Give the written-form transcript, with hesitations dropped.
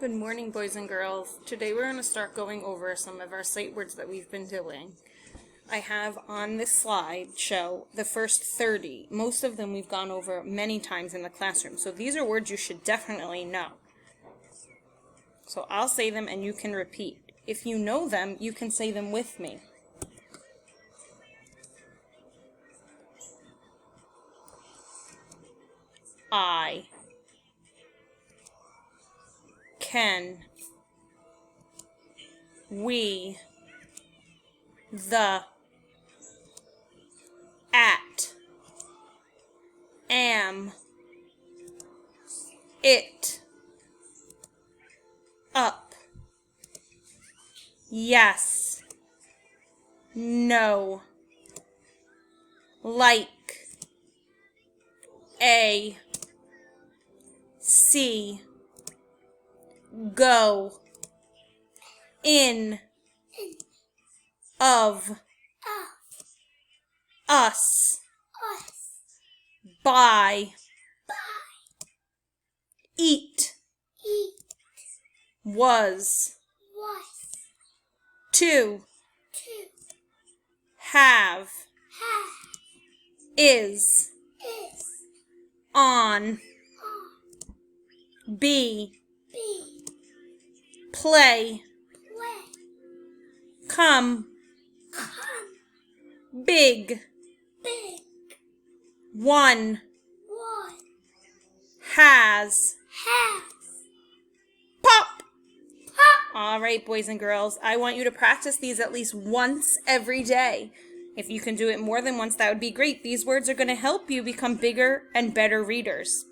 Good morning, boys and girls. Today we're going to start going over some of our sight words that we've been doing. I have on this slide show the first 30. Most of them we've gone over many times in the classroom. So these are words you should definitely know. So I'll say them and you can repeat. If you know them, you can say them with me. I can, we, the, at, am, it, up, yes, no, like, a, see, go, in, of, us, buy, eat, was, to, have, is, on, be, play, come, big, one, has, pop. All right, boys and girls, I want you to practice these at least once every day. If you can do it more than once, that would be great. These words are going to help you become bigger and better readers.